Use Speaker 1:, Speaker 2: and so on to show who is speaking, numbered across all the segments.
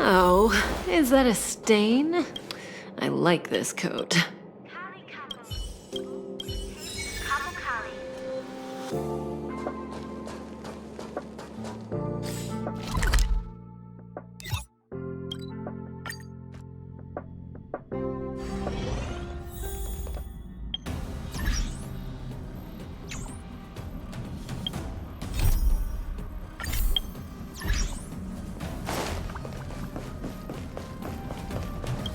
Speaker 1: Oh, is that a stain? I like this coat.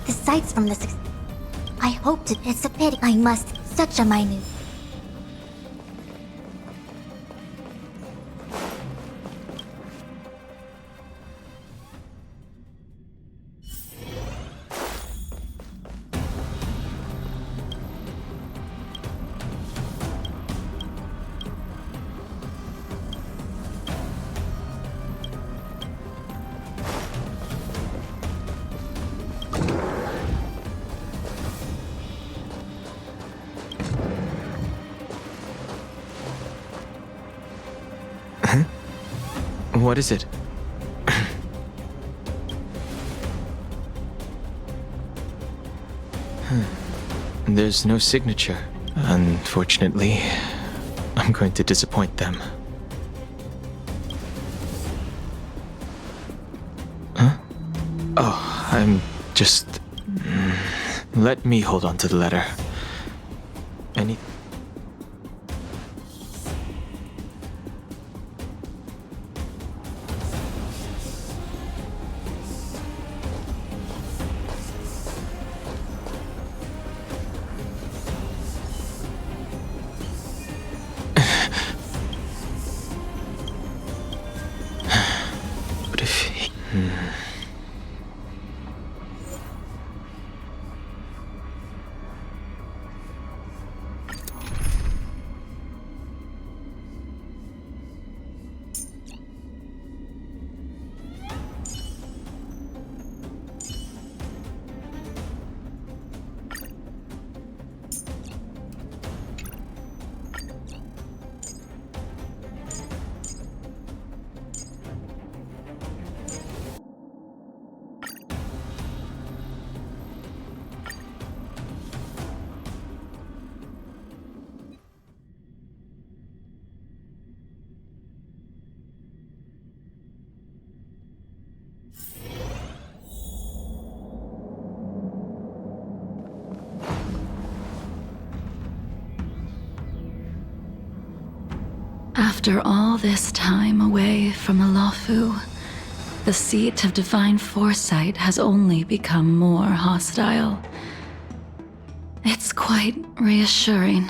Speaker 2: The sights from this. I hoped it's a pity. I must. Such a minute.
Speaker 3: What is it? there's no signature. Unfortunately, I'm going to disappoint them. Huh? Oh, I'm just... Let me hold on to the letter. Any... What if he...
Speaker 4: After all this time away from the Luofu, the seat of divine foresight has only become more hostile. It's quite reassuring.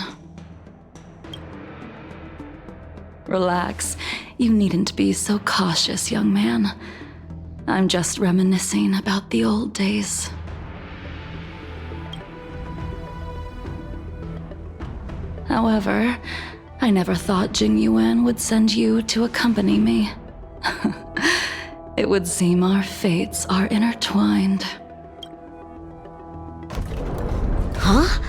Speaker 4: Relax. You needn't be so cautious, young man. I'm just reminiscing about the old days. However, I never thought JingLiu would send you to accompany me. It would seem our fates are intertwined.
Speaker 2: Huh?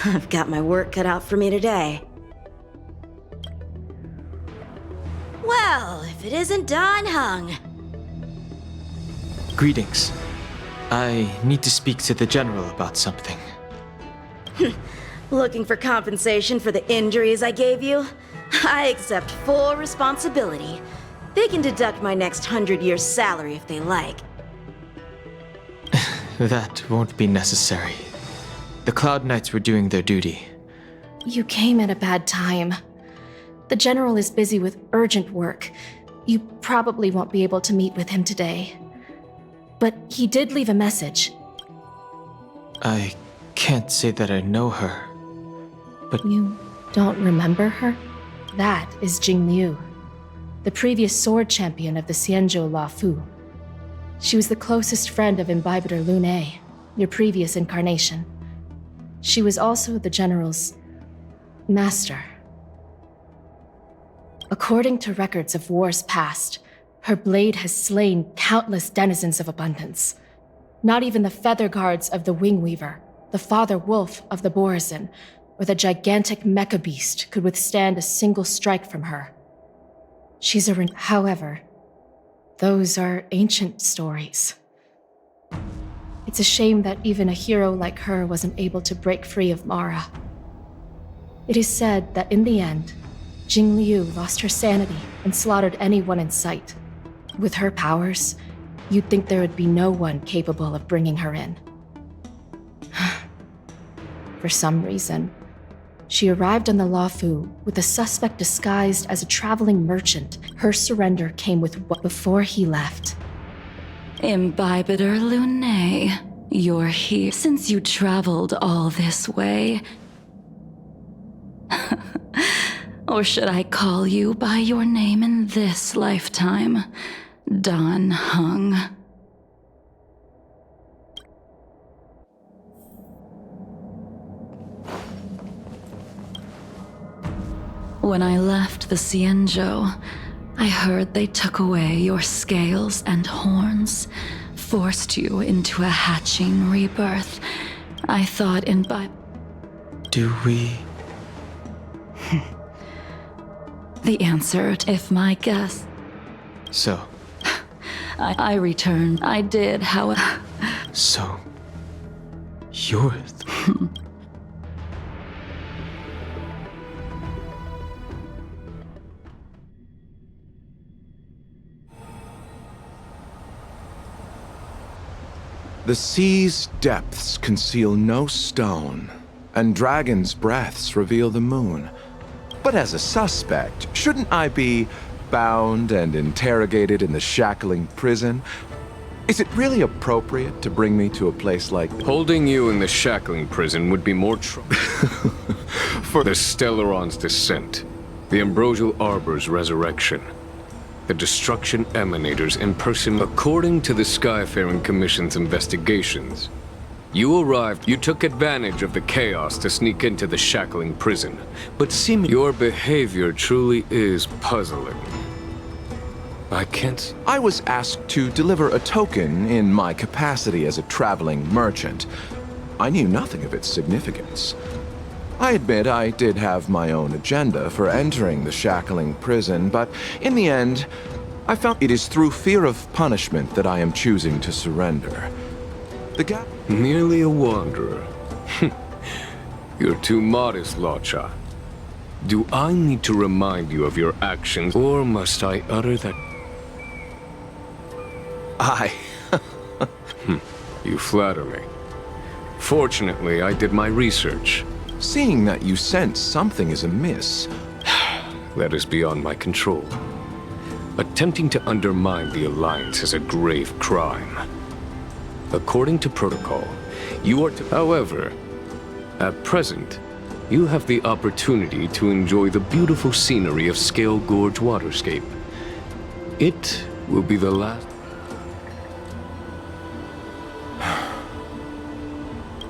Speaker 5: I've got my work cut out for me today. Well, if it isn't Dan Heng.
Speaker 3: Greetings. I need to speak to the General about something.
Speaker 5: Looking for compensation for the injuries I gave you? I accept full responsibility. They can deduct my next 100 years' salary if they like.
Speaker 3: That won't be necessary. The Cloud Knights were doing their duty.
Speaker 6: You came at a bad time. The General is busy with urgent work. You probably won't be able to meet with him today. But he did leave a message.
Speaker 3: I can't say that I know her, but...
Speaker 6: You don't remember her? That is JingLiu, the previous sword champion of the Xianzhou Luofu. She was the closest friend of Imbibitor Lune, your previous incarnation. She was also the General's master. According to records of wars past, her blade has slain countless denizens of abundance. Not even the feather guards of the Wing Weaver, the father wolf of the Borazin, or the gigantic mecha beast could withstand a single strike from her. However, those are ancient stories. It's a shame that even a hero like her wasn't able to break free of Mara. It is said that in the end, JingLiu lost her sanity and slaughtered anyone in sight. With her powers, you'd think there would be no one capable of bringing her in. For some reason, she arrived on the Luofu with a suspect disguised as a traveling merchant. Her surrender came with what before he left.
Speaker 4: Imbibitor Lune, you're here since you traveled all this way. Or should I call you by your name in this lifetime? Dan Heng. When I left the Xianzhou, I heard they took away your scales and horns, forced you into a hatching rebirth. I thought
Speaker 3: Do we...
Speaker 4: The answer, if my guess...
Speaker 3: So,
Speaker 4: I returned. I did, however.
Speaker 3: so... You're...
Speaker 7: The sea's depths conceal no stone, and dragons' breaths reveal the moon. But as a suspect, shouldn't I be bound and interrogated in the shackling prison? Is it really appropriate to bring me to a place like...
Speaker 8: Holding you in the shackling prison would be more trouble. For the Stellaron's descent, the Ambrosial Arbor's resurrection, the Destruction Emanators in person. According to the Skyfaring Commission's investigations, you arrived, you took advantage of the chaos to sneak into the shackling prison, but seemingly your behavior truly is puzzling. I can't...
Speaker 7: I was asked to deliver a token in my capacity as a traveling merchant. I knew nothing of its significance. I admit I did have my own agenda for entering the shackling prison, but in the end, I found it is through fear of punishment that I am choosing to surrender. The gap...
Speaker 8: Merely a wanderer. You're too modest, Locha. Do I need to remind you of your actions, or must I utter that... You flatter me. Fortunately, I did my research.
Speaker 7: Seeing that you sense something is amiss...
Speaker 8: That is beyond my control. Attempting to undermine the Alliance is a grave crime. According to protocol, you are to... However, at present, you have the opportunity to enjoy the beautiful scenery of Scale Gorge Waterscape. It will be the last...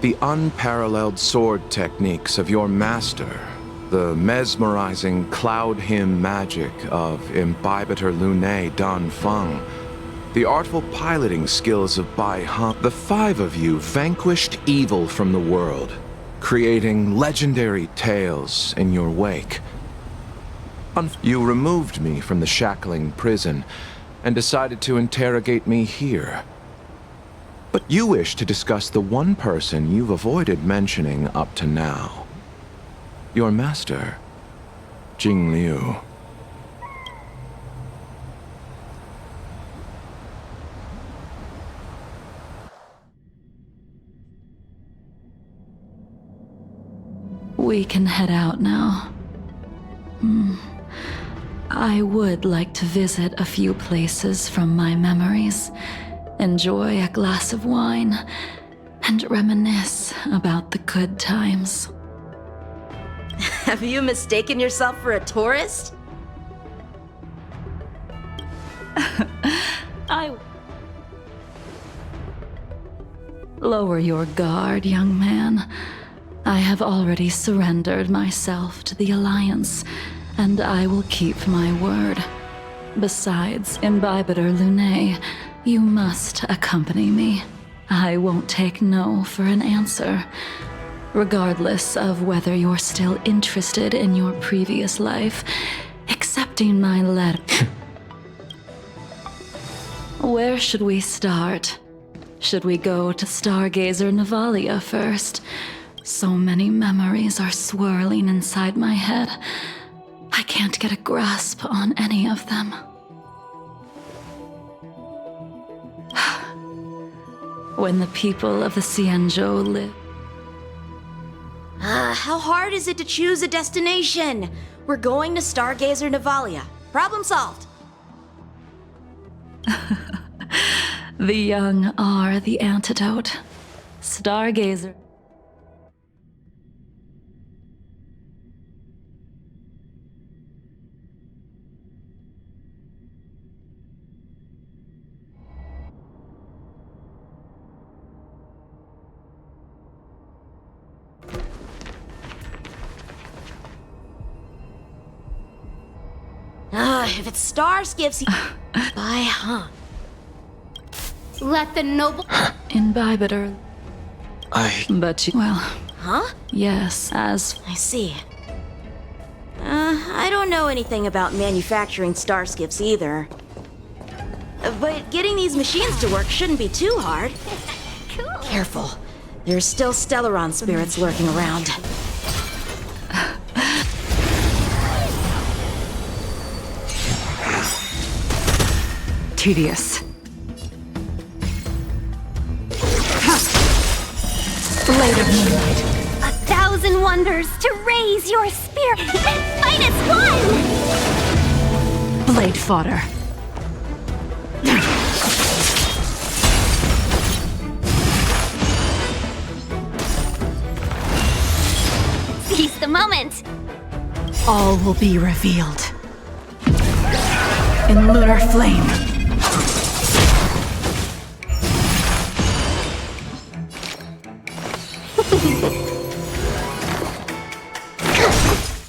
Speaker 7: The unparalleled sword techniques of your master, the mesmerizing cloud hymn magic of Imbibitor Lunae Dan Feng, the artful piloting skills of Bai Han, the five of you vanquished evil from the world, creating legendary tales in your wake. You removed me from the shackling prison and decided to interrogate me here. But you wish to discuss the one person you've avoided mentioning up to now. Your master, JingLiu.
Speaker 4: We can head out now. I would like to visit a few places from my memories, enjoy a glass of wine, and reminisce about the good times.
Speaker 5: Have you mistaken yourself for a tourist?
Speaker 4: Lower your guard, young man. I have already surrendered myself to the Alliance, and I will keep my word. Besides, Imbibitor Lunae, you must accompany me. I won't take no for an answer, regardless of whether you're still interested in your previous life, accepting my letter. Where should we start? Should we go to Stargazer Navalia first? So many memories are swirling inside my head. I can't get a grasp on any of them. When the people of the Xianzhou live...
Speaker 5: How hard is it to choose a destination? We're going to Stargazer Navalia. Problem solved.
Speaker 4: The young are the antidote. Stargazer...
Speaker 5: If it's star skips, Bai Han.
Speaker 2: Let the noble...
Speaker 4: Imbibitor... But you... Well...
Speaker 5: Huh?
Speaker 4: Yes, as...
Speaker 5: I see. I don't know anything about manufacturing star skips either. But getting these machines to work shouldn't be too hard. Careful. There's still Stellaron spirits lurking around.
Speaker 4: Tedious. Blade of Moonlight.
Speaker 2: 1,000 wonders to raise your spirit. Fight as one!
Speaker 4: Blade fodder.
Speaker 2: Seize the moment.
Speaker 4: All will be revealed. In lunar flame.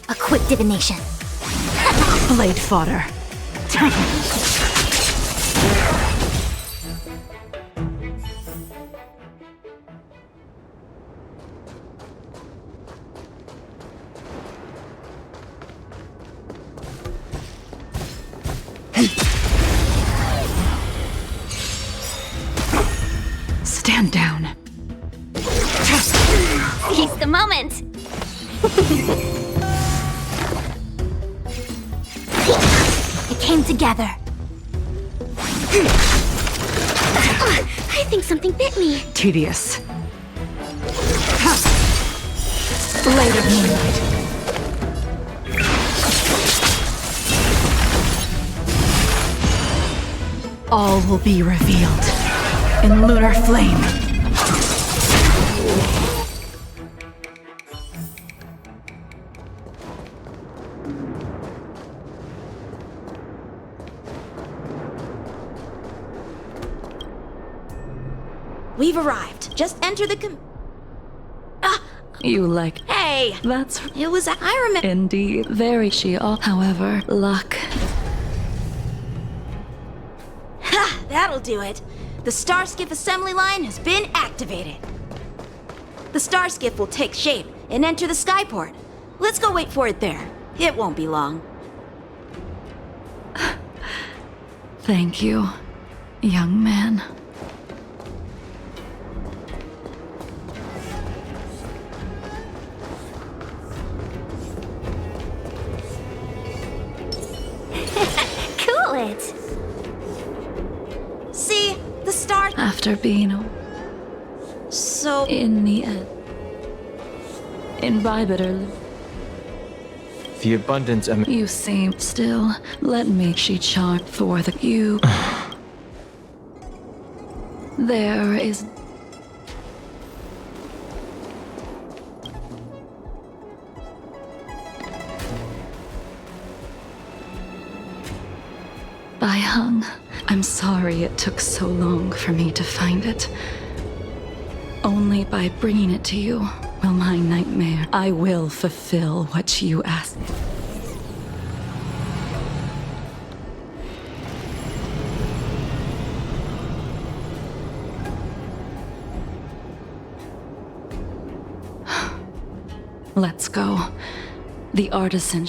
Speaker 2: A quick divination.
Speaker 4: Blade fodder. Stand down.
Speaker 2: Seize the moment. It came together. I think something bit me.
Speaker 4: Tedious. Blade of Moonlight. All will be revealed in lunar flame.
Speaker 5: We've arrived. Just enter the
Speaker 4: You like...
Speaker 5: Hey!
Speaker 4: That's...
Speaker 5: It was... I remember...
Speaker 4: Indeed, very Sheol. However, luck.
Speaker 5: Ha! That'll do it. The Starskiff assembly line has been activated. The Starskiff will take shape and enter the skyport. Let's go wait for it there. It won't be long.
Speaker 4: Thank you, young man.
Speaker 2: Cool it.
Speaker 5: See? The star...
Speaker 4: After being
Speaker 5: So...
Speaker 4: in the end. Imbibitor.
Speaker 3: The abundance
Speaker 4: You seem still. Let me she chart for the you. There is. By Hung, I'm sorry it took so long for me to find it. Only by bringing it to you will my nightmare. I will fulfill what you ask. Let's go. The artisan.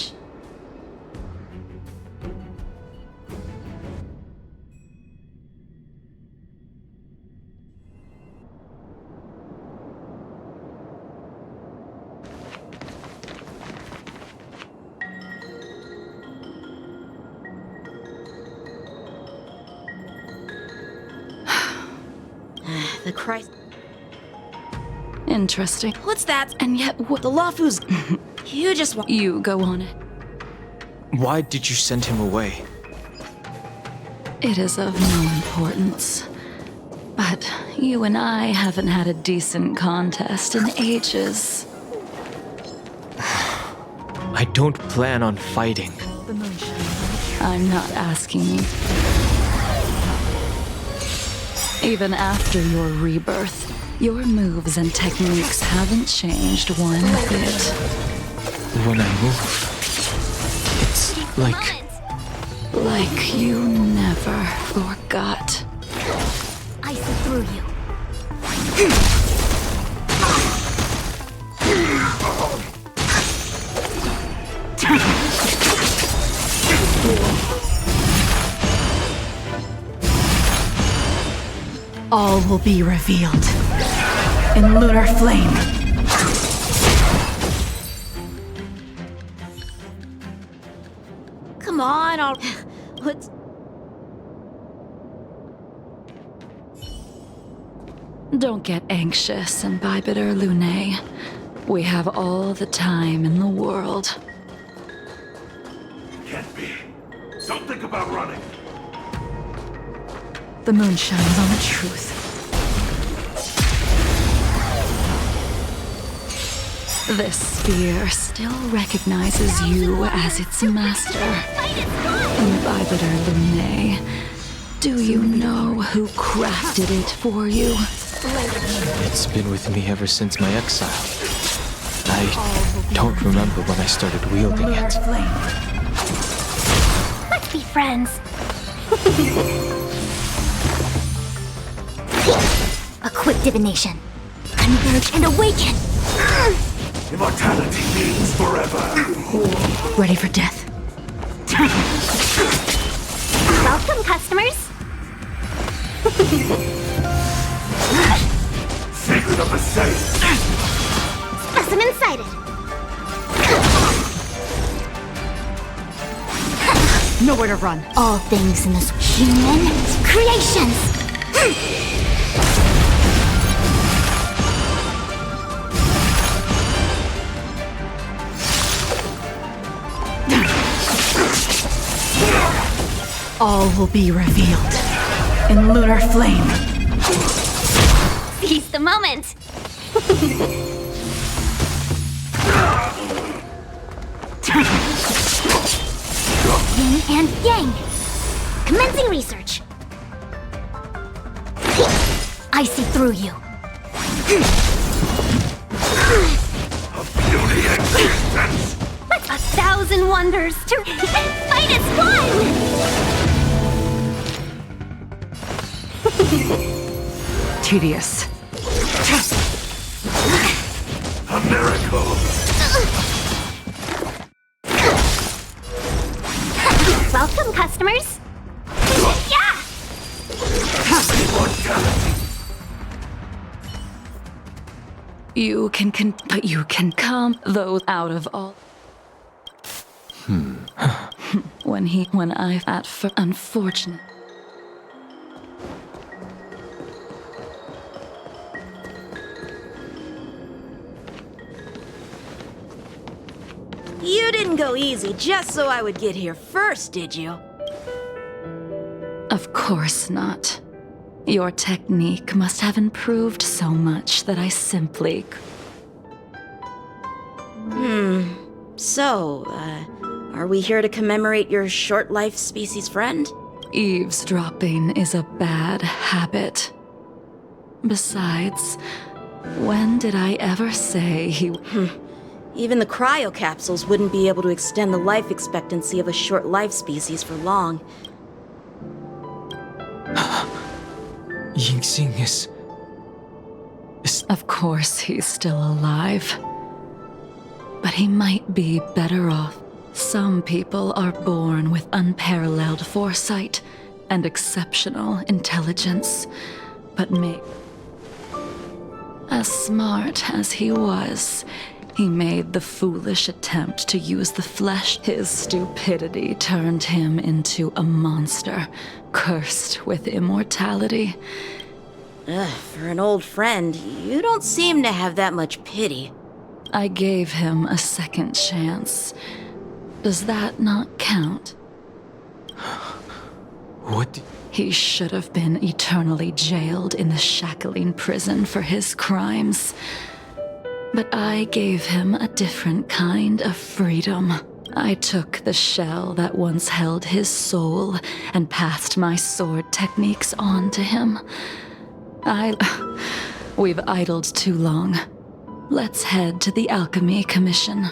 Speaker 5: The Christ...
Speaker 4: Interesting.
Speaker 5: What's that?
Speaker 4: And yet, what?
Speaker 5: The Lafu's... You just want...
Speaker 4: You go on it.
Speaker 3: Why did you send him away?
Speaker 4: It is of no importance. But you and I haven't had a decent contest in ages.
Speaker 3: I don't plan on fighting.
Speaker 4: I'm not asking you. Even after your rebirth, your moves and techniques haven't changed one bit.
Speaker 3: When I move, it's like...
Speaker 4: Like you never forgot.
Speaker 2: I see through you.
Speaker 4: All will be revealed in lunar flame.
Speaker 5: Come on, let's...
Speaker 4: Don't get anxious, Imbibiter Lunae. We have all the time in the world.
Speaker 9: Can't be. Don't think about running.
Speaker 4: The moon shines on the truth. This spear still recognizes you as its master. Imbibiter Lunae, do you know who crafted it for you?
Speaker 3: It's been with me ever since my exile. I don't remember when I started wielding
Speaker 4: Lunar
Speaker 3: it.
Speaker 4: flame.
Speaker 2: Let's be friends. A quick divination. Converge and awaken.
Speaker 9: Immortality means forever.
Speaker 4: Ready for death.
Speaker 2: Welcome, customers.
Speaker 9: Secret of the safe.
Speaker 2: Specimen sighted.
Speaker 4: Nowhere to run.
Speaker 2: All things in this human creations.
Speaker 4: All will be revealed in lunar flame.
Speaker 2: Seize the moment. Yin and yang. Commencing research. I see through you.
Speaker 9: Beauty existence.
Speaker 2: 1,000 wonders to fight as one.
Speaker 4: Tedious.
Speaker 9: A miracle.
Speaker 2: Welcome, customers. Yeah.
Speaker 9: Immortality.
Speaker 4: You can come those out of all. when I at for unfortunate.
Speaker 5: You didn't go easy just so I would get here first, did you?
Speaker 4: Of course not. Your technique must have improved so much that I simply.
Speaker 5: So, are we here to commemorate your short-life species friend?
Speaker 4: Eavesdropping is a bad habit. Besides, when did I ever say he.
Speaker 5: Even the cryocapsules wouldn't be able to extend the life expectancy of a short-life species for long.
Speaker 3: Yingxing is...
Speaker 4: Of course he's still alive. But he might be better off. Some people are born with unparalleled foresight and exceptional intelligence, but me. As smart as he was, he made the foolish attempt to use the flesh. His stupidity turned him into a monster, cursed with immortality.
Speaker 5: For an old friend, you don't seem to have that much pity.
Speaker 4: I gave him a second chance. Does that not count?
Speaker 3: What?
Speaker 4: He should have been eternally jailed in the shackling prison for his crimes. But I gave him a different kind of freedom. I took the shell that once held his soul and passed my sword techniques on to him. We've idled too long. Let's head to the Alchemy Commission.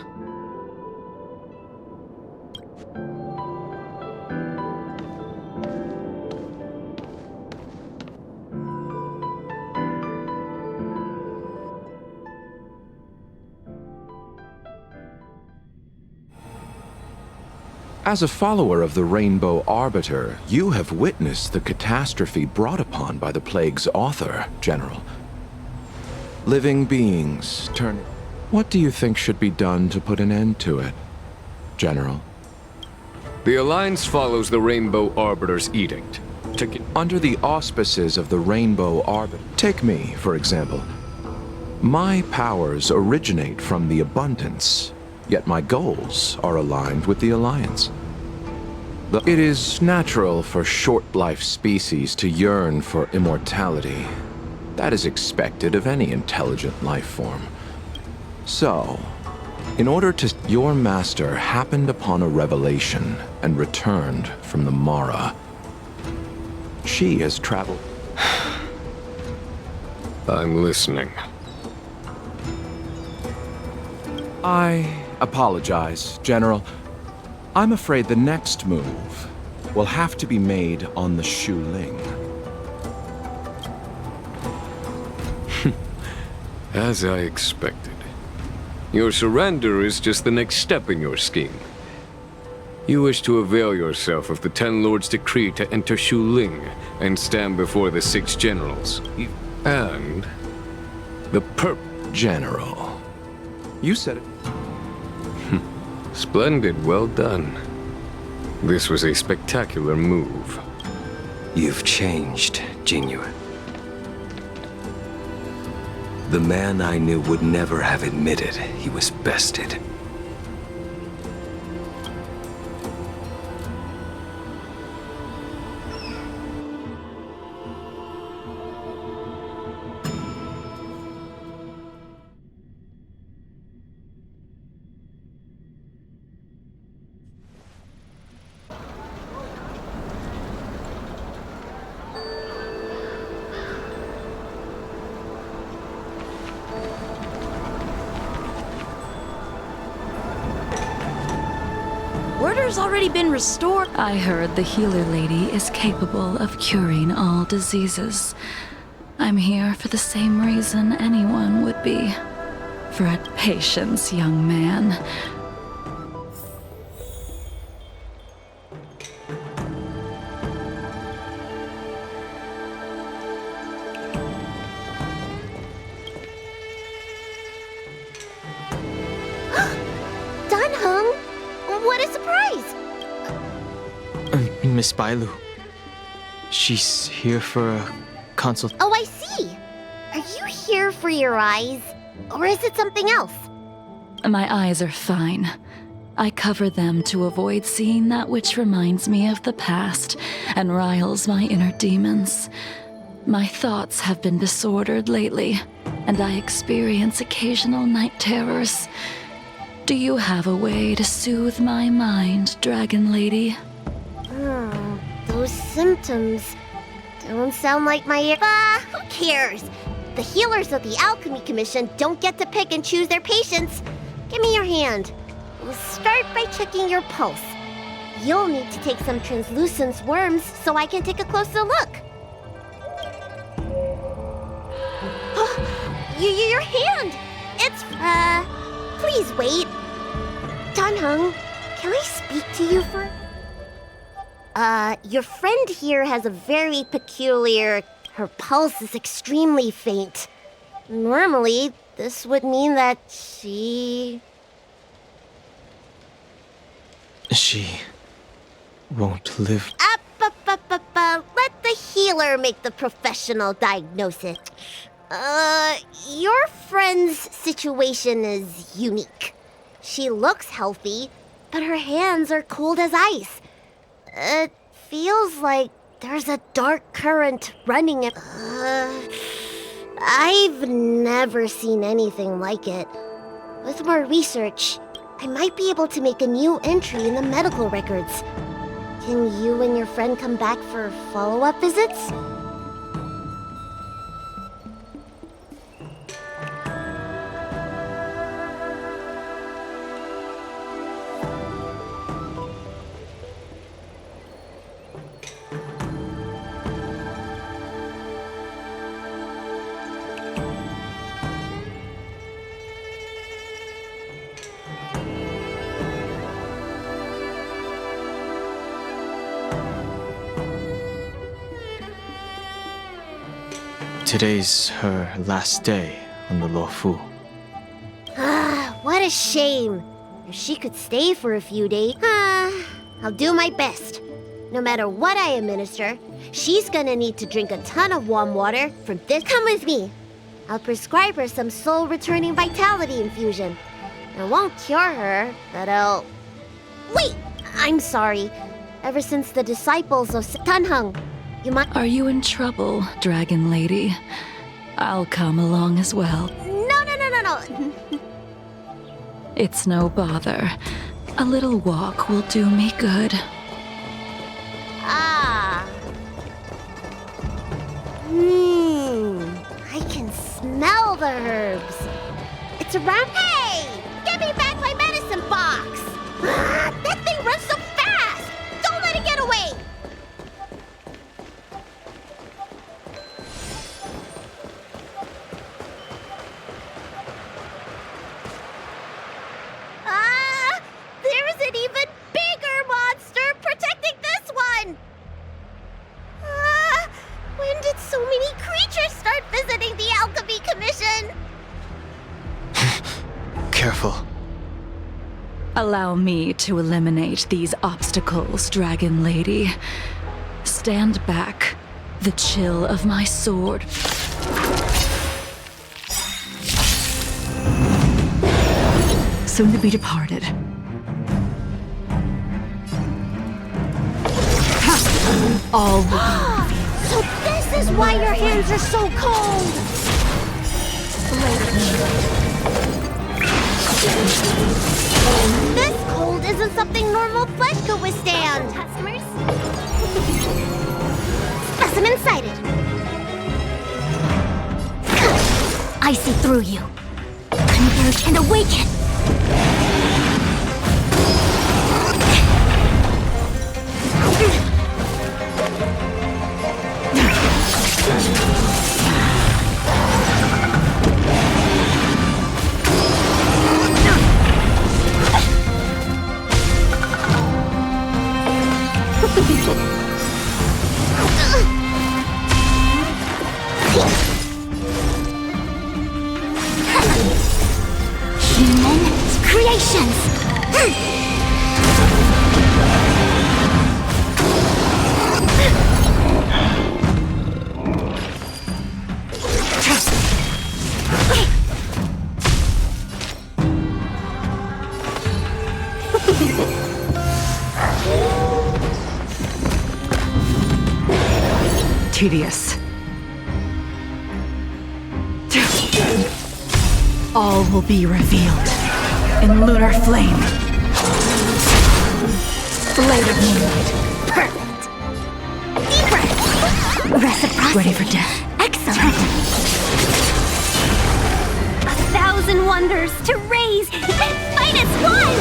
Speaker 7: As a follower of the Rainbow Arbiter, you have witnessed the catastrophe brought upon by the plague's author, General. Living beings turn... What do you think should be done to put an end to it, General?
Speaker 8: The Alliance follows the Rainbow Arbiter's edict.
Speaker 7: Under the auspices of the Rainbow Arbiter... Take me, for example. My powers originate from the Abundance, yet my goals are aligned with the Alliance. It is natural for short-life species to yearn for immortality. That is expected of any intelligent life form. So, in order to... Your master happened upon a revelation and returned from the Mara. She has traveled...
Speaker 8: I'm listening.
Speaker 7: I apologize, General. I'm afraid the next move will have to be made on the Shu Ling.
Speaker 8: As I expected. Your surrender is just the next step in your scheme. You wish to avail yourself of the Ten Lords' decree to enter Shu Ling and stand before the 6 generals. And the
Speaker 7: General. You said it.
Speaker 8: Splendid, well done. This was a spectacular move.
Speaker 10: You've changed, JingLiu. The man I knew would never have admitted he was bested.
Speaker 5: Order's already been restored.
Speaker 4: I heard the healer lady is capable of curing all diseases. I'm here for the same reason anyone would be. For patience, young man.
Speaker 2: What a surprise!
Speaker 3: Miss Bailu. She's here for a consult.
Speaker 2: Oh, I see. Are you here for your eyes? Or is it something else?
Speaker 4: My eyes are fine. I cover them to avoid seeing that which reminds me of the past and riles my inner demons. My thoughts have been disordered lately, and I experience occasional night terrors. Do you have a way to soothe my mind, Dragon Lady?
Speaker 2: Those symptoms don't sound like my... who cares? The healers of the Alchemy Commission don't get to pick and choose their patients. Give me your hand. We'll start by checking your pulse. You'll need to take some translucent worms so I can take a closer look. Your hand! It's... Please wait. Danheng, can I speak to you for... your friend here has a very peculiar... Her pulse is extremely faint. Normally, this would mean that she
Speaker 3: won't live.
Speaker 2: Let the healer make the professional diagnosis. Your friend's situation is unique. She looks healthy, but her hands are cold as ice. It feels like there's a dark current running it. I've never seen anything like it. With more research, I might be able to make a new entry in the medical records. Can you and your friend come back for follow-up visits?
Speaker 3: today's her last day on the Luofu.
Speaker 2: Ah, what a shame. If she could stay for a few days. I'll do my best. No matter what I administer, she's gonna need to drink a ton of warm water from this. Come with me. I'll prescribe her some soul-returning vitality infusion. I won't cure her, but I'll... Wait! I'm sorry. Ever since the disciples of Tanheng, you might...
Speaker 4: Are you in trouble, Dragon Lady? I'll come along as well.
Speaker 2: No.
Speaker 4: It's no bother. A little walk will do me good.
Speaker 2: Ah. I can smell the herbs. It's around. Hey! Give me back my medicine box! That thing runs so fast! Don't let it get away! There's an even bigger monster protecting this one! When did so many creatures start visiting the Alchemy Commission?
Speaker 3: Careful.
Speaker 4: Allow me to eliminate these obstacles, Dragon Lady. Stand back. The chill of my sword. Soon to be departed. All will be
Speaker 2: So this is why your hands are so cold! This cold isn't something normal flesh could withstand! Specimen sighted! I see through you. Converge and awaken! Human creations!
Speaker 4: tedious. All will be revealed in lunar flame. Blade of moonlight.
Speaker 2: Perfect! Deep breath! Reciprocity!
Speaker 4: Ready for death.
Speaker 2: Excellent! 1,000 wonders to raise and fight as one!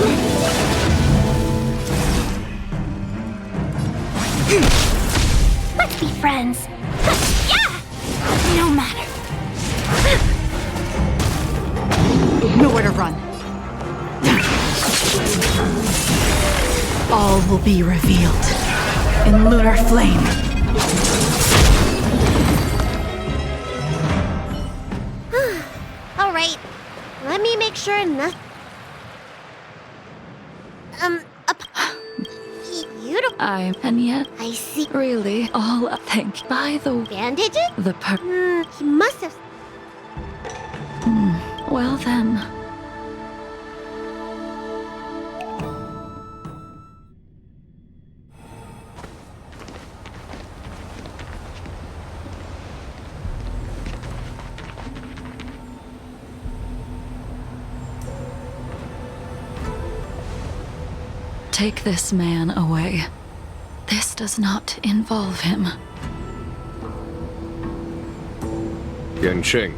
Speaker 2: Let's be friends. Yeah! No matter.
Speaker 4: Nowhere to run. All will be revealed in lunar flame.
Speaker 2: All right. Let me make sure nothing. You don't.
Speaker 4: And yet,
Speaker 2: I see.
Speaker 4: really, all thank by the
Speaker 2: Bandage it?
Speaker 4: the
Speaker 2: He must have.
Speaker 4: well then. Take this man away. This does not involve him.
Speaker 8: Yanqing.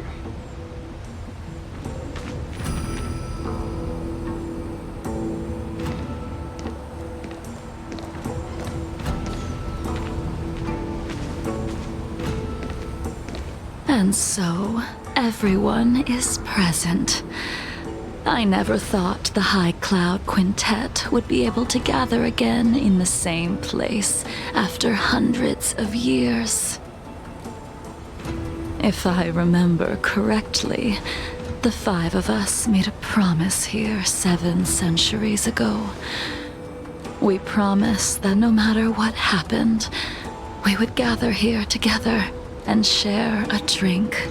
Speaker 4: And so, everyone is present. I never thought the High Cloud Quintet would be able to gather again in the same place after hundreds of years. If I remember correctly, the 5 of us made a promise here 7 centuries ago. We promised that no matter what happened, we would gather here together and share a drink.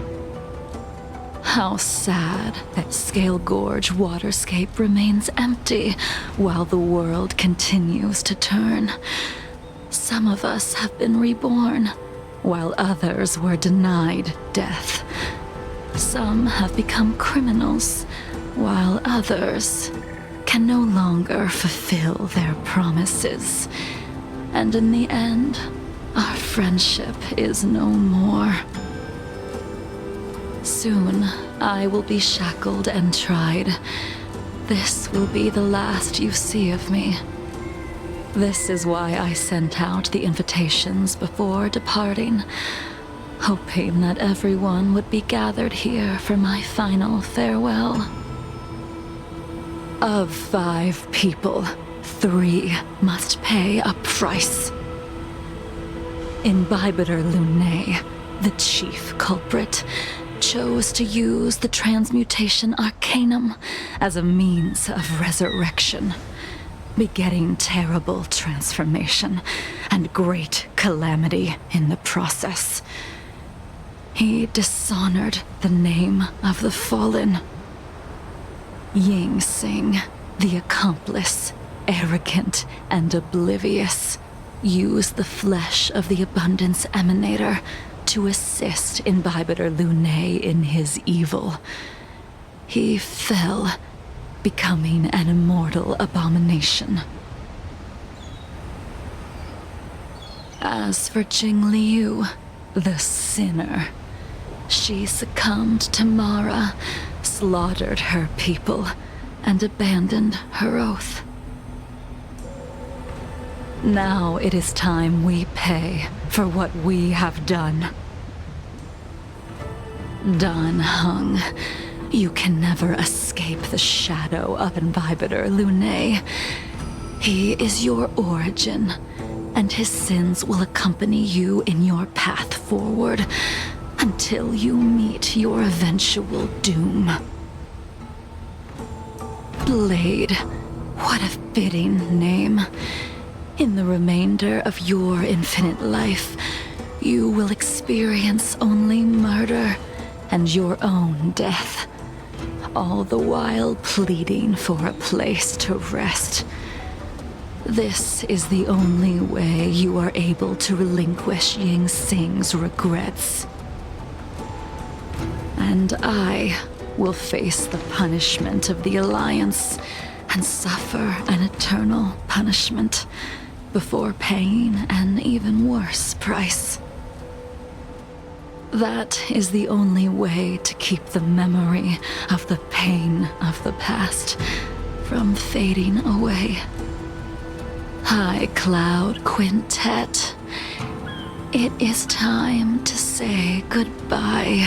Speaker 4: How sad that Scale Gorge waterscape remains empty while the world continues to turn. Some of us have been reborn, while others were denied death. Some have become criminals, while others can no longer fulfill their promises. And in the end, our friendship is no more. Soon, I will be shackled and tried. This will be the last you see of me. This is why I sent out the invitations before departing, hoping that everyone would be gathered here for my final farewell. Of 5 people, 3 must pay a price. Imbibitor Lunae, the chief culprit, chose to use the transmutation arcanum as a means of resurrection, begetting terrible transformation and great calamity in the process. He dishonored the name of the fallen. Ying Sing, the accomplice, arrogant and oblivious, used the flesh of the Abundance Emanator to assist Imbibitor Lunae in his evil. He fell, becoming an immortal abomination. As for JingLiu, the sinner, she succumbed to Mara, slaughtered her people, and abandoned her oath. Now it is time we pay for what we have done. Dan Heng, you can never escape the shadow of Imbibitor Lunae. He is your origin, and his sins will accompany you in your path forward until you meet your eventual doom. Blade, what a fitting name. In the remainder of your infinite life, you will experience only murder and your own death, all the while pleading for a place to rest. This is the only way you are able to relinquish Ying Sing's regrets. And I will face the punishment of the Alliance and suffer an eternal punishment before paying an even worse price. That is the only way to keep the memory of the pain of the past from fading away. High Cloud Quintet, it is time to say goodbye.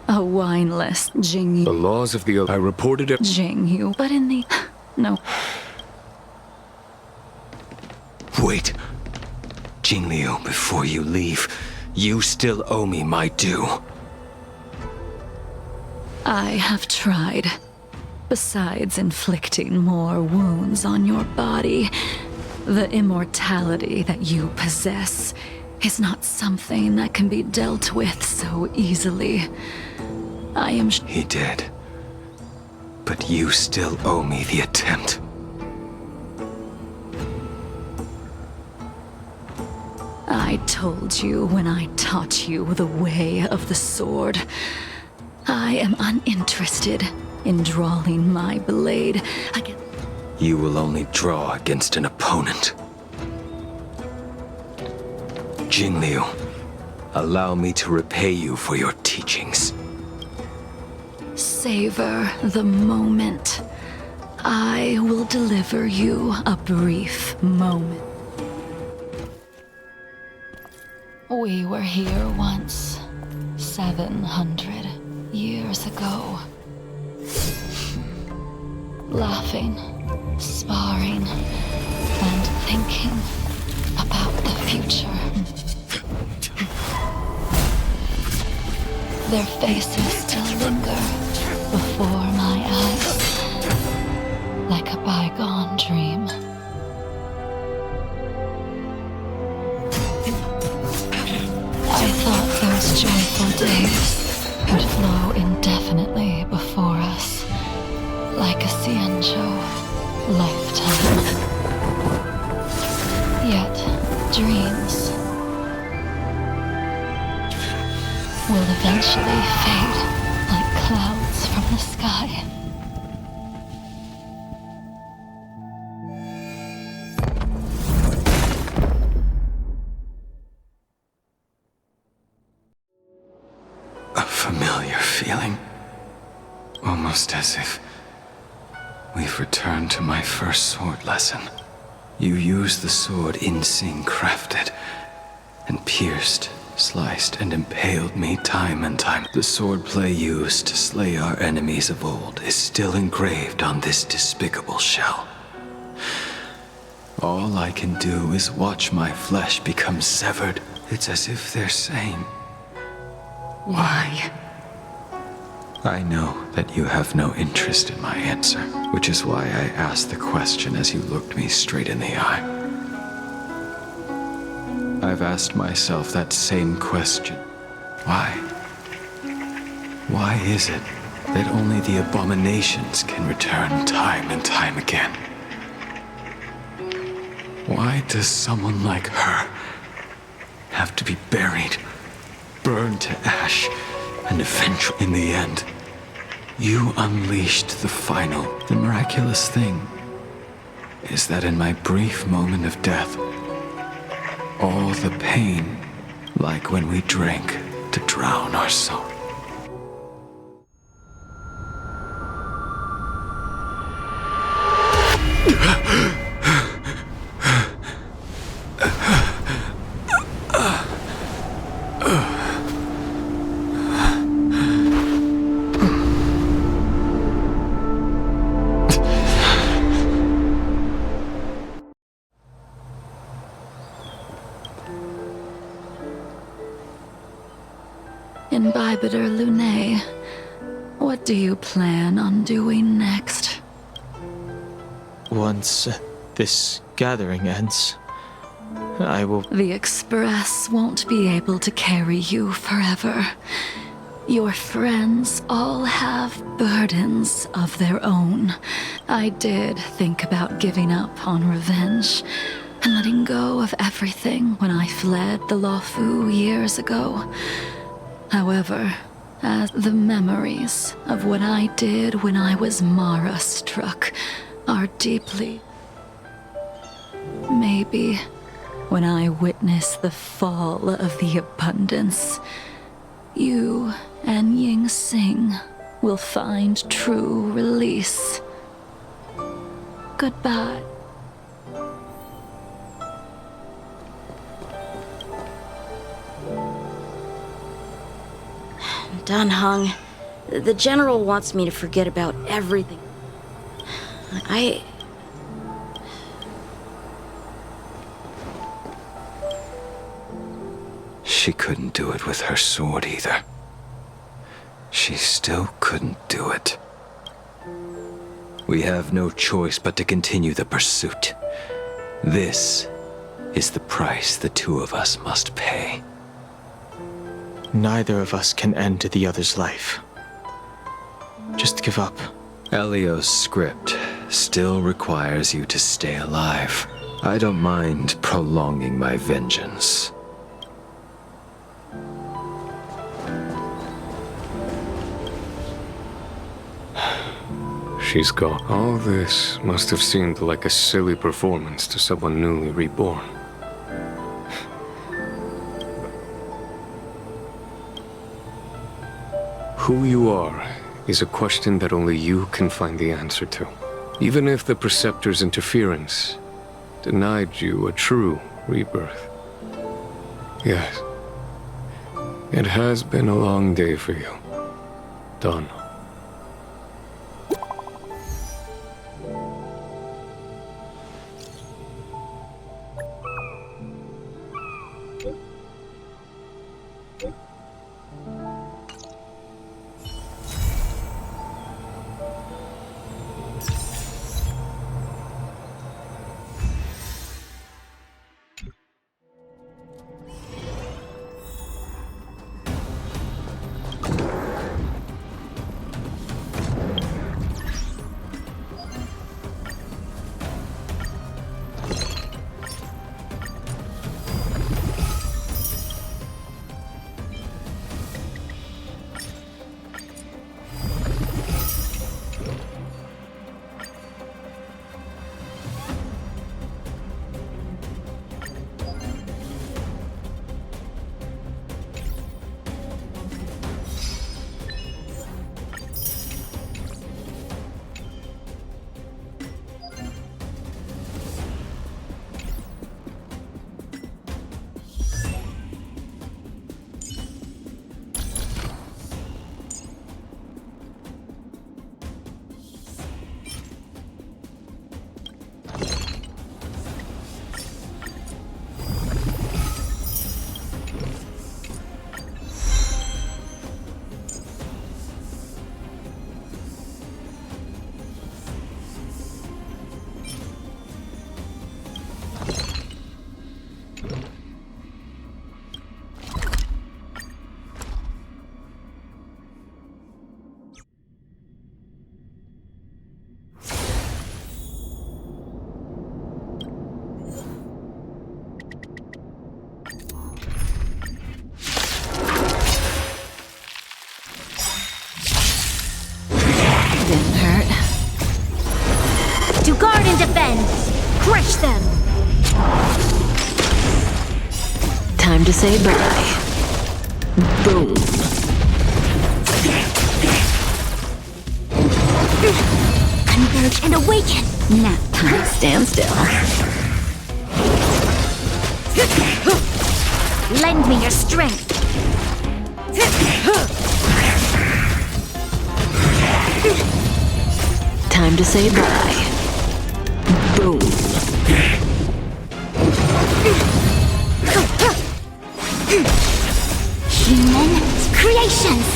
Speaker 4: A wineless JingLiu.
Speaker 8: The laws of the... I reported it...
Speaker 4: JingLiu, but in the... No.
Speaker 10: Wait. JingLiu, before you leave, you still owe me my due.
Speaker 4: I have tried. Besides inflicting more wounds on your body, the immortality that you possess is not something that can be dealt with so easily. I am...
Speaker 10: He did. But you still owe me the attempt.
Speaker 4: I told you when I taught you the way of the sword. I am uninterested in drawing my blade against...
Speaker 10: You will only draw against an opponent. JingLiu, allow me to repay you for your teachings.
Speaker 4: Savor the moment. I will deliver you a brief moment. We were here once, 700 years ago. Laughing, sparring, and thinking about the future. Their faces still linger before my eyes, like a bygone dream. I thought those joyful days would flow indefinitely before us, like a Xianzhou lifetime. Yet, dreams will eventually fade like clouds from the sky.
Speaker 10: A familiar feeling. Almost as if we've returned to my first sword lesson. You used the sword Insing crafted, and pierced, sliced, and impaled me time and time. The swordplay used to slay our enemies of old is still engraved on this despicable shell. All I can do is watch my flesh become severed. It's as if they're saying, "Why?" I know that you have no interest in my answer, which is why I asked the question as you looked me straight in the eye. I've asked myself that same question. Why? Why is it that only the abominations can return time and time again? Why does someone like her have to be buried, burned to ash, and eventually, in the end, you unleashed the final. The miraculous thing is that in my brief moment of death, all the pain, like when we drank to drown our soul.
Speaker 4: Imbibitor Lunae, what do you plan on doing next?
Speaker 3: Once this gathering ends, I will...
Speaker 4: The Express won't be able to carry you forever. Your friends all have burdens of their own. I did think about giving up on revenge and letting go of everything when I fled the Luofu years ago. However, as the memories of what I did when I was Mara struck are deeply... Maybe when I witness the fall of the abundance, you and Ying Sing will find true release. Goodbye.
Speaker 5: Dunhung, the General wants me to forget about everything.
Speaker 10: She couldn't do it with her sword either. She still couldn't do it. We have no choice but to continue the pursuit. This is the price the two of us must pay.
Speaker 3: Neither of us can end the other's life. Just give up.
Speaker 10: Elio's script still requires you to stay alive. I don't mind prolonging my vengeance,
Speaker 8: she's gone. All this must have seemed like a silly performance to someone newly reborn. Who you are is a question that only you can find the answer to. Even if the Preceptor's interference denied you a true rebirth. Yes. It has been a long day for you. Done.
Speaker 4: Didn't hurt.
Speaker 2: To guard and defend! Crush them!
Speaker 1: Time to say bye. Boom.
Speaker 2: Converge and awaken!
Speaker 4: Nap time.
Speaker 1: Stand still.
Speaker 2: Lend me your strength!
Speaker 1: Time to say bye. Boom.
Speaker 2: Human creations!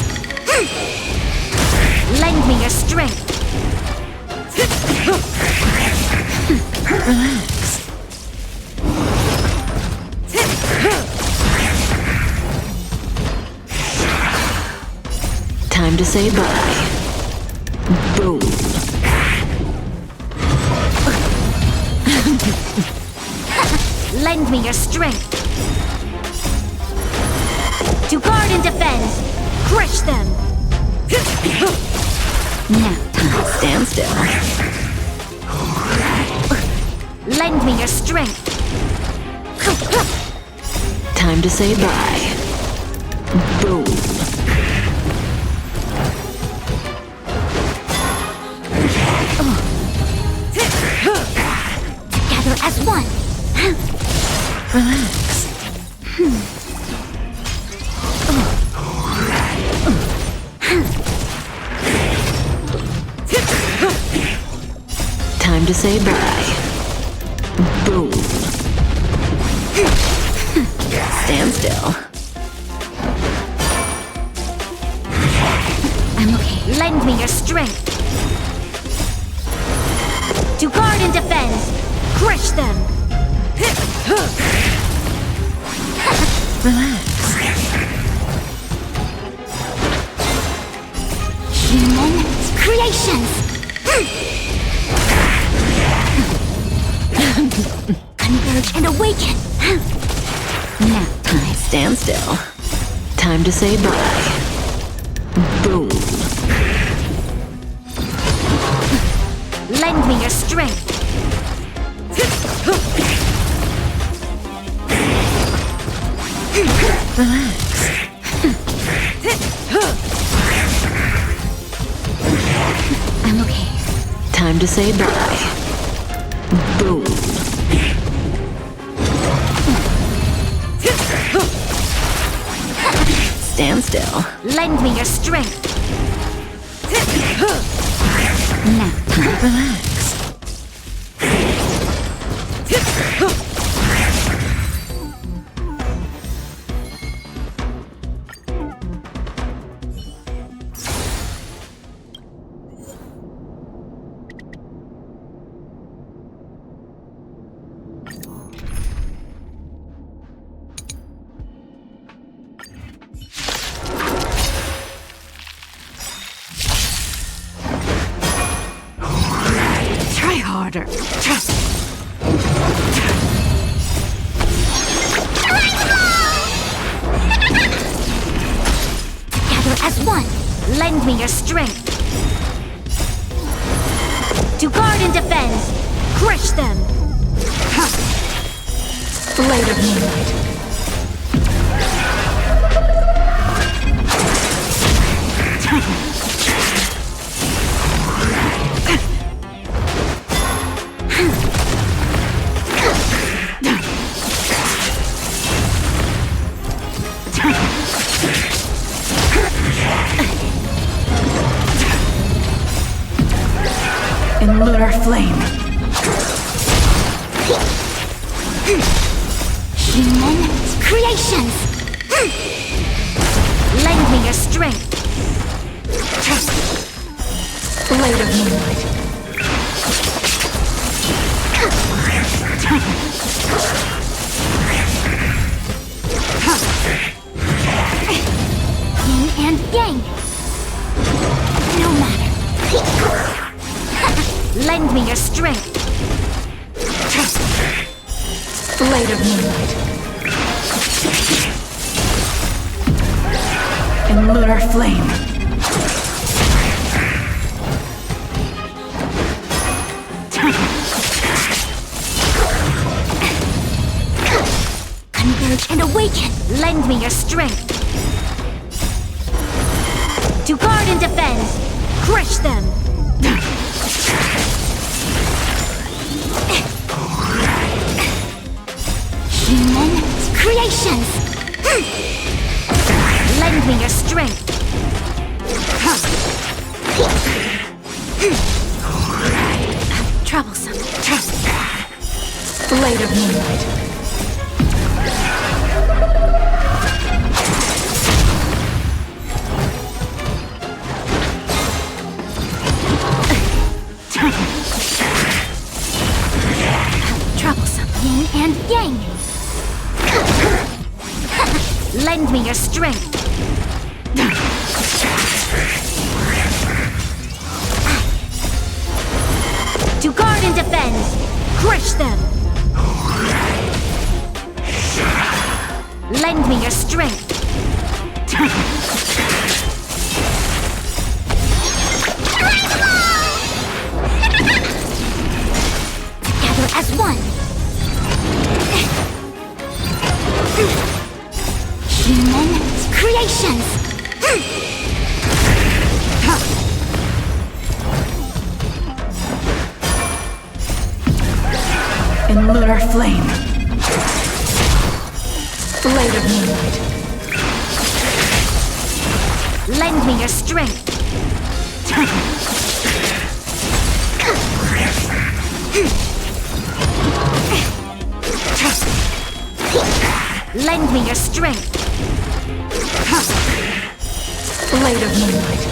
Speaker 2: Lend me your strength!
Speaker 1: Relax. Time to say bye. Boom.
Speaker 2: Lend me your strength! To guard and defend! Crush them!
Speaker 4: Nap time.
Speaker 1: Stand still.
Speaker 2: Lend me your strength!
Speaker 1: Time to say bye. Boom.
Speaker 2: Together as one!
Speaker 1: Relax. Time to say bye. Boom. Stand still.
Speaker 2: I'm okay. Lend me your strength! To guard and defend! Crush them!
Speaker 1: Relax.
Speaker 2: Human creations! Converge and awaken!
Speaker 1: Nap time. Stand still. Time to say bye. Boom.
Speaker 5: Lend me your strength.
Speaker 1: I'm okay. Time to say bye. Boom. Stand still.
Speaker 5: Lend me your strength. Now,
Speaker 1: Relax. Try harder.
Speaker 5: together as one. Lend me your strength. To guard and defend. Crush them.
Speaker 4: Blade of moonlight. In lunar flame.
Speaker 5: Human creations. Lend me your strength.
Speaker 4: Blade of moonlight.
Speaker 5: Yin and yang. No matter. Lend me your strength.
Speaker 4: Blade of moonlight. In lunar flame.
Speaker 5: Converge and awaken. Lend me your strength. To guard and defend. Crush them. Human creations. Lend me your strength. Troublesome.
Speaker 4: Blade of moonlight.
Speaker 5: Troublesome. Yin and yang. Lend me your strength. To guard and defend. Crush them. Lend me your strength. Together as one. Human creations.
Speaker 4: In lunar flame. Blade of moonlight.
Speaker 5: Lend me your strength. Lend me your strength.
Speaker 4: Blade of moonlight.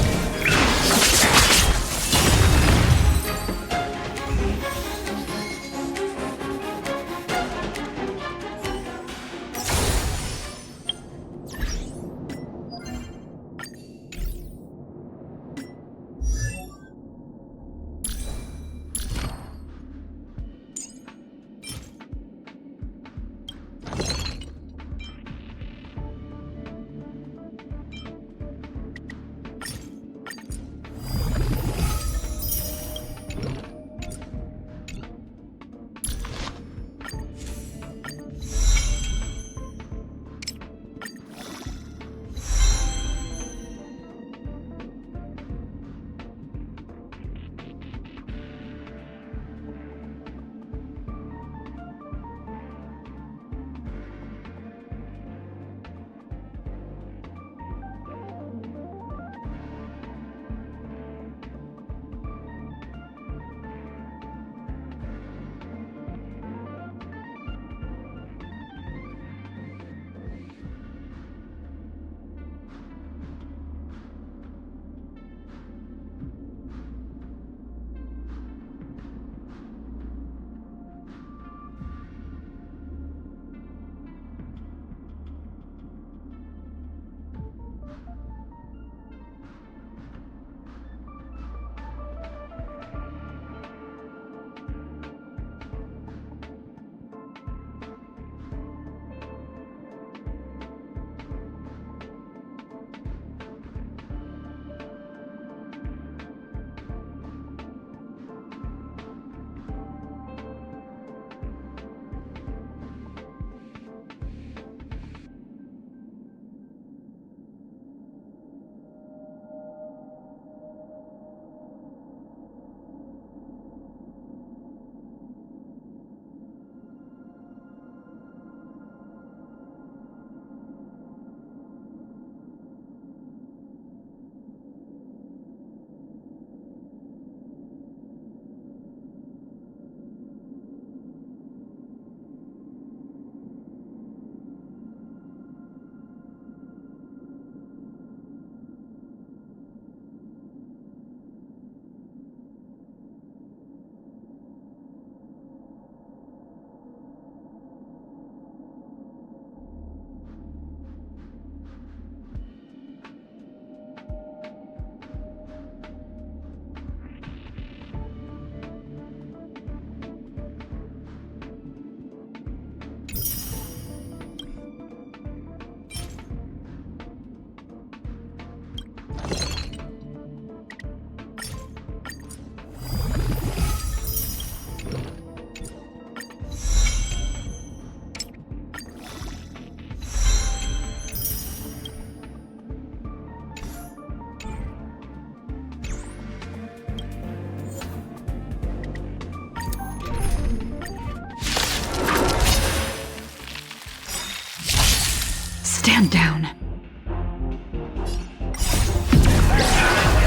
Speaker 4: Stand down.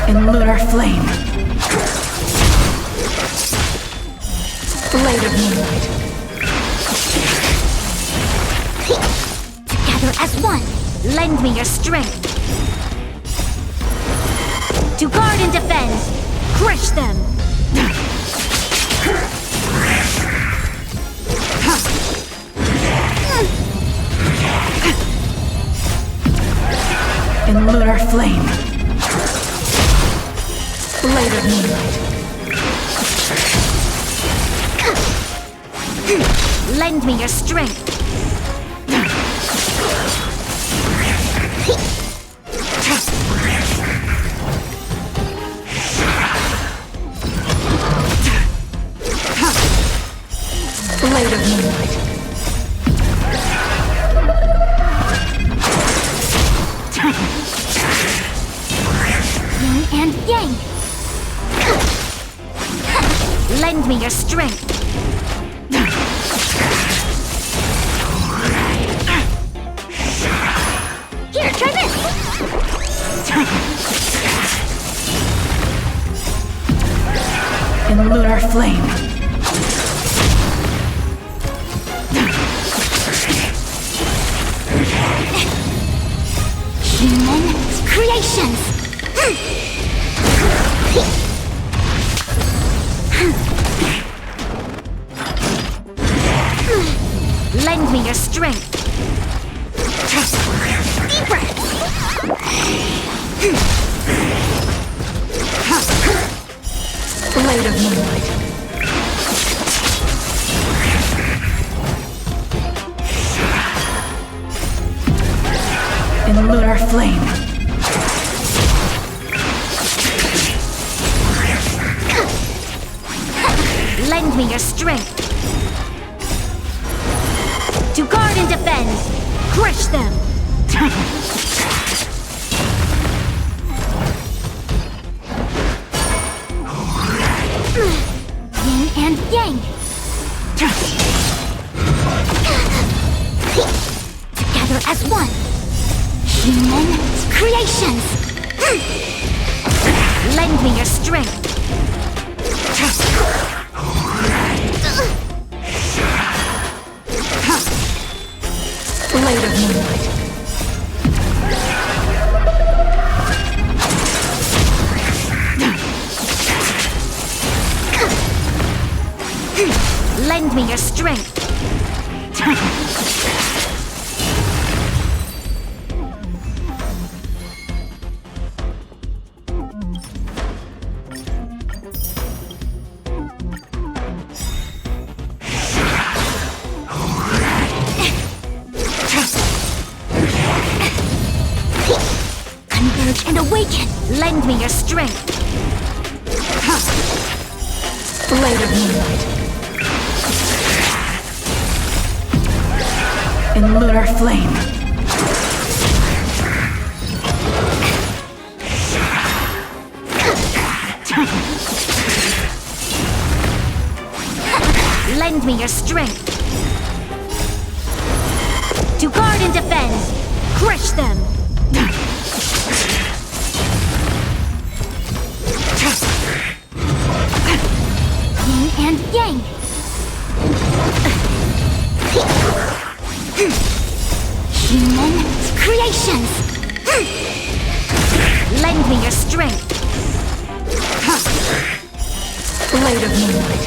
Speaker 4: In lunar flame. Blade of moonlight.
Speaker 2: Together as one, lend me your strength. To guard and defend, crush them.
Speaker 4: In lunar flame. Blade of moonlight.
Speaker 2: Lend me your strength.
Speaker 4: Blade of moonlight.
Speaker 2: Yin and yang. Lend me your strength. Here, try this.
Speaker 4: In lunar flame.
Speaker 2: Human creations. Lend me your strength. Deep breath.
Speaker 4: Blade of moonlight. In lunar flame.
Speaker 2: Lend me your strength. To guard and defend, crush them. Yin and yang. Together as one. Human creations. Lend me your strength.
Speaker 4: Blade of moonlight.
Speaker 2: Lend me your strength. Converge and awaken. Lend me your strength.
Speaker 4: Blade of moonlight. In lunar flame.
Speaker 2: Lend me your strength. To guard and defend, crush them. Yin and yang. Human creations. Lend me your strength.
Speaker 4: Blade of moonlight.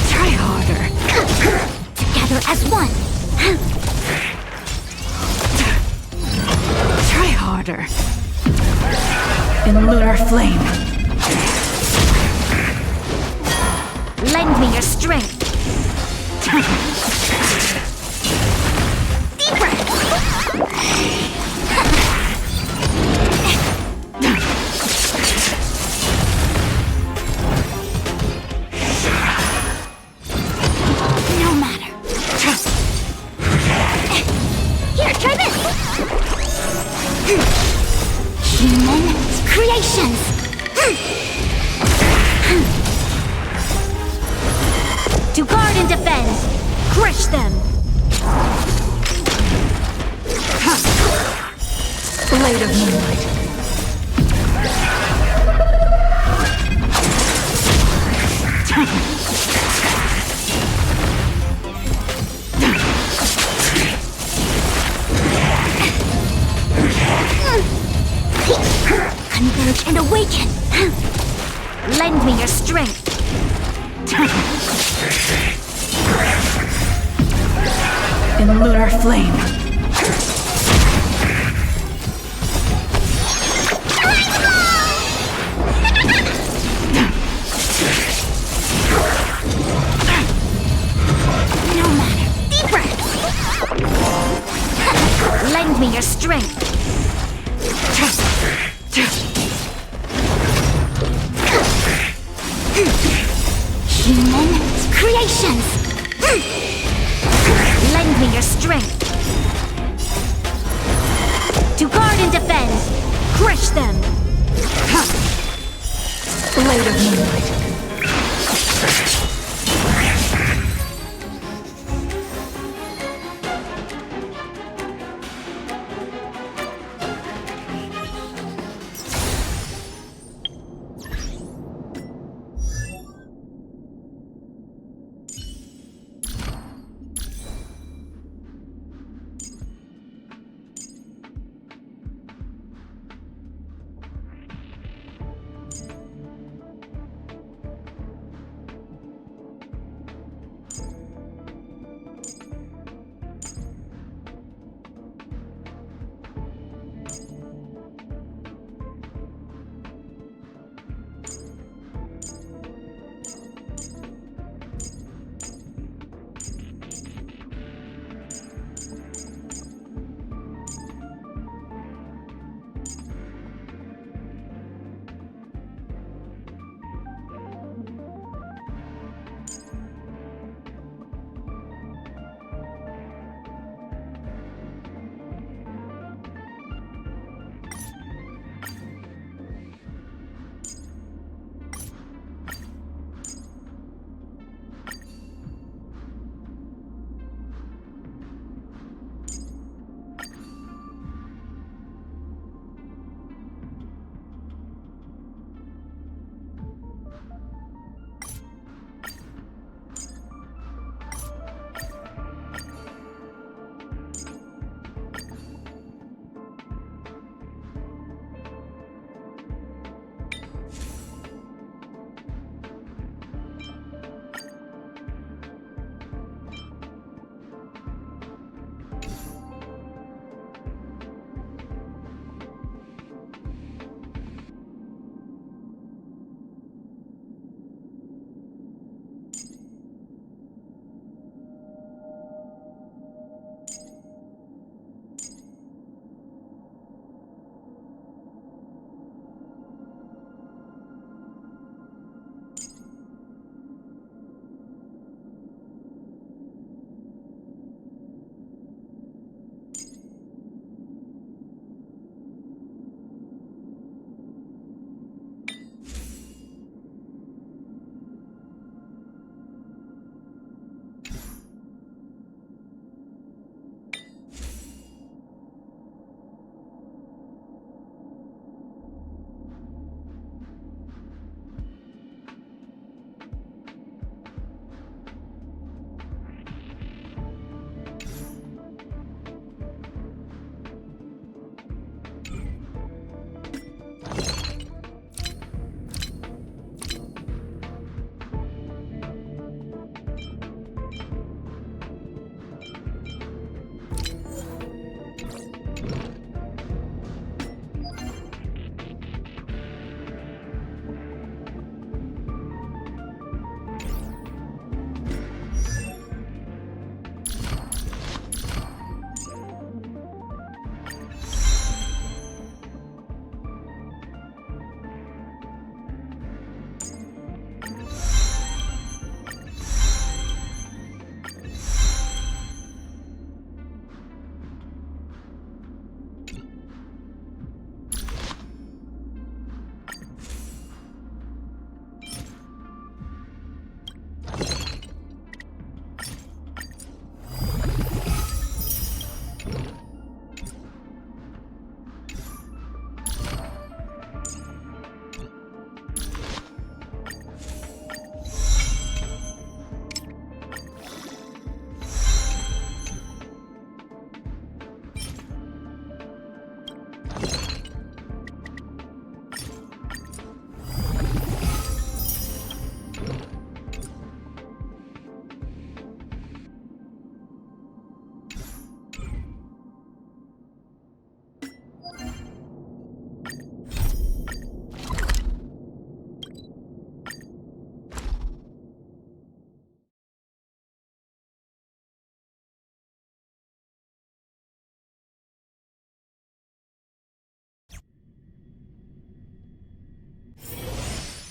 Speaker 2: Try harder. Together as one.
Speaker 4: Try harder. In lunar flame.
Speaker 2: Lend me your strength. Deep breath. No matter. Here, try this. Human creations! To guard and defend! Crush them!
Speaker 4: Blade of Moonlight.
Speaker 2: Converge and awaken! Lend me your strength!
Speaker 4: In lunar flame.
Speaker 2: No matter. Deeper! Lend me your strength! Human creations! Lend me your strength! To guard and defend! Crush them!
Speaker 4: Blade of Moonlight.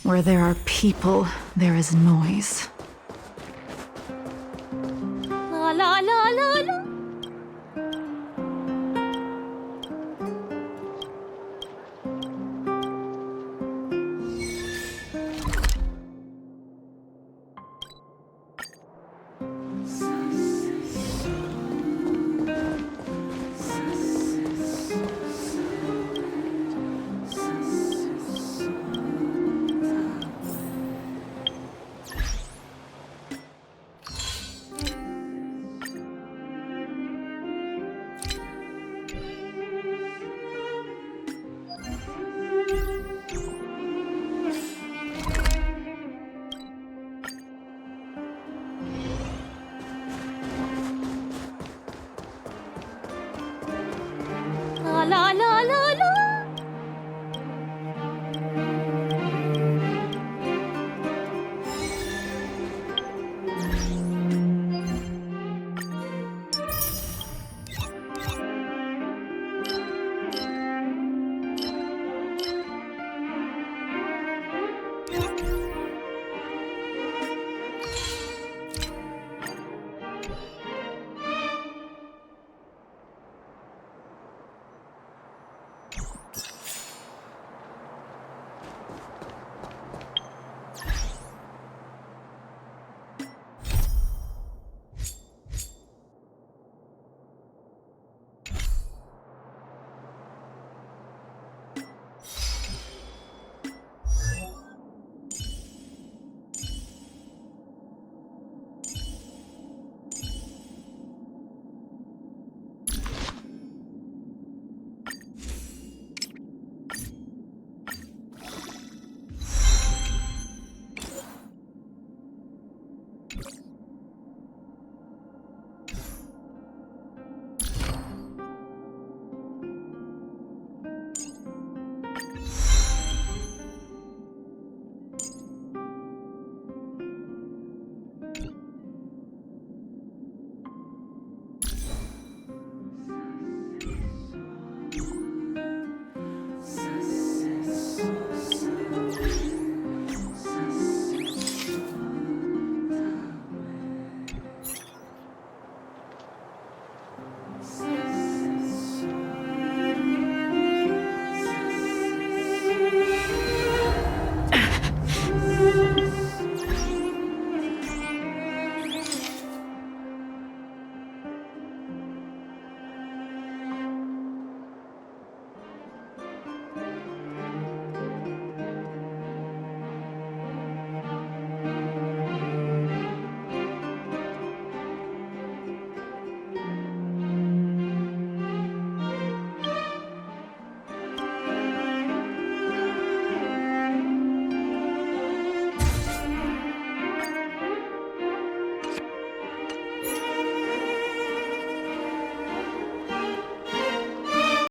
Speaker 4: Where there are people, there is noise.
Speaker 2: La la la la la. La la la